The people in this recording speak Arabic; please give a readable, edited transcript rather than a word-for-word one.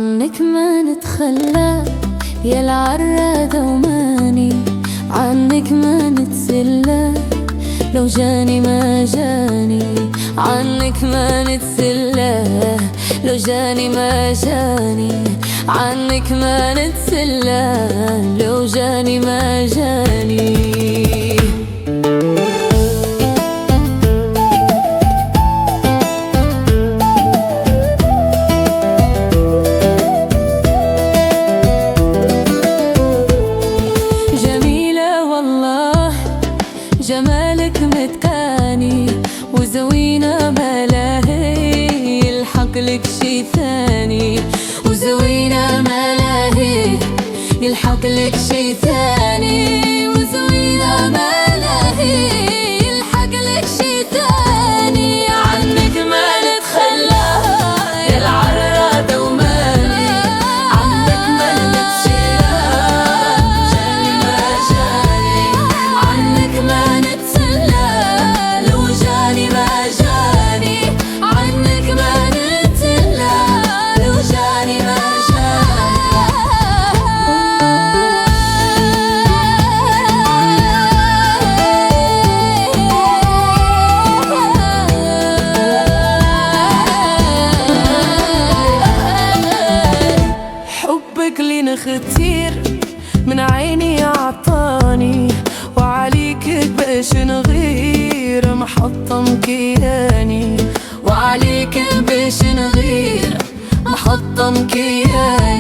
عنك ما نتخلى يا العرادة وماني، عنك ما نتسلى لو جاني ما جاني، عنك ما نتسلى لو جاني ما جاني، عنك ما نتسلى لو جاني ما جاني. جمالك متقاني وزوينة ملاهي، يلحق لك شي ثاني، وزوينة ملاهي يلحق لك شي ثاني، وزوينة ملاهي يلحق لك شي ثاني. عنك ما نتخلى يا العرادة وماني، عنك ما نتسلى جاني ما جاني، عنك ما نتسلى لو جاني ما جاني، عنك ما نتسلى لو جاني ما حبك لينا ختير من عيني عطاني، وعليك باش نغير محطم كياني، وعليك باش نغير محطم كياني.